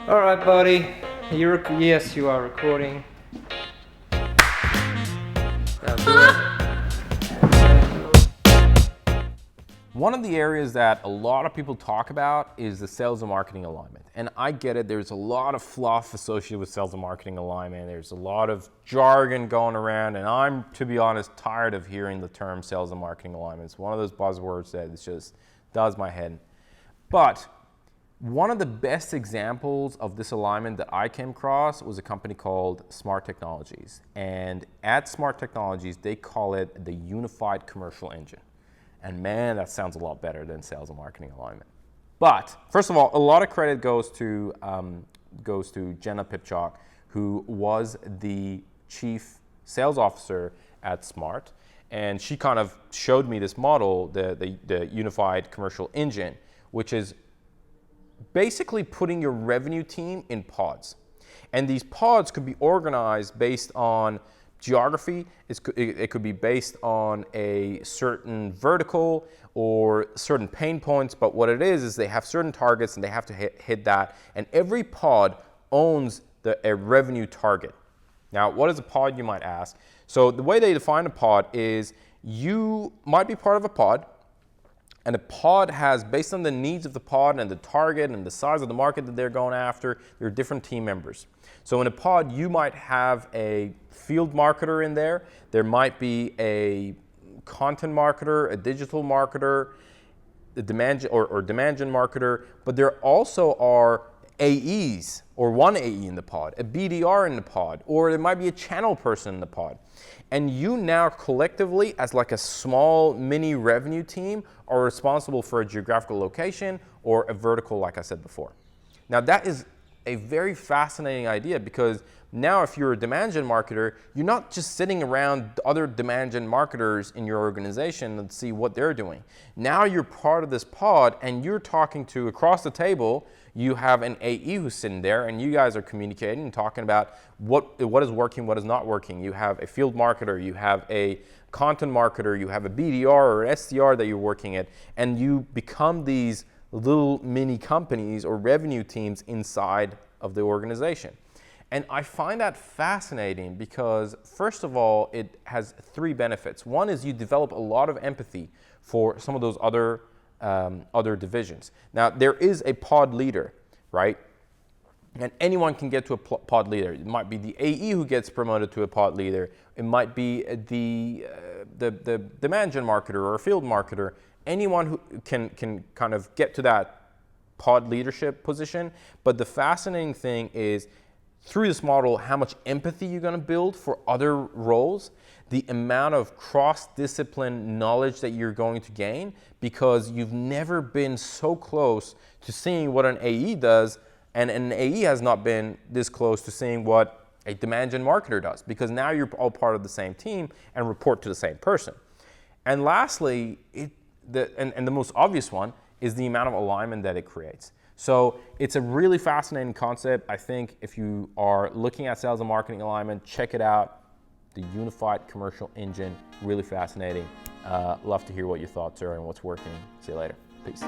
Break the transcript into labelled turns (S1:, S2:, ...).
S1: All right, buddy. Yes, you are recording. Now do it.
S2: One of the areas that a lot of people talk about is the sales and marketing alignment. And I get it, there's a lot of fluff associated with sales and marketing alignment. There's a lot of jargon going around, and I'm, to be honest, tired of hearing the term sales and marketing alignment. It's one of those buzzwords that it just does my head. But one of the best examples of this alignment that I came across was a company called Smart Technologies. And at Smart Technologies, they call it the Unified Commercial Engine. And man, that sounds a lot better than sales and marketing alignment. But first of all, a lot of credit goes to Jenna Pipchak, who was the chief sales officer at Smart. And she kind of showed me this model, the Unified Commercial Engine, which is basically putting your revenue team in pods. And these pods could be organized based on geography. It could be based on a certain vertical or certain pain points, but what it is they have certain targets and they have to hit that. And every pod owns a revenue target. Now, what is a pod, you might ask? So the way they define a pod is you might be part of a pod, and a pod has, based on the needs of the pod and the target and the size of the market that they're going after, there are different team members. So in a pod, you might have a field marketer in there. There might be a content marketer, a digital marketer, a demand gen marketer, but there also are AEs, or one AE in the pod, a BDR in the pod, or there might be a channel person in the pod. And you now collectively, as like a small mini revenue team, are responsible for a geographical location or a vertical, like I said before. Now that is a very fascinating idea, because now if you're a demand gen marketer, you're not just sitting around other demand gen marketers in your organization and see what they're doing. Now you're part of this pod and you're talking to, across the table, you have an AE who's sitting there and you guys are communicating and talking about what is working, what is not working. You have a field marketer, you have a content marketer, you have a BDR or an SDR that you're working at, and you become these little mini companies or revenue teams inside of the organization. And I find that fascinating because, first of all, it has three benefits. One is you develop a lot of empathy for some of those other divisions. Now, there is a pod leader, right? And anyone can get to a pod leader. It might be the AE who gets promoted to a pod leader. It might be the demand gen marketer or a field marketer. Anyone who can kind of get to that pod leadership position. But the fascinating thing is, through this model, how much empathy you're going to build for other roles, the amount of cross-discipline knowledge that you're going to gain, because you've never been so close to seeing what an AE does, and an AE has not been this close to seeing what a demand gen marketer does, because now you're all part of the same team and report to the same person. And lastly, the most obvious one is the amount of alignment that it creates. So it's a really fascinating concept. I think if you are looking at sales and marketing alignment, check it out. The Unified Commercial Engine, really fascinating. Love to hear what your thoughts are and what's working. See you later. Peace.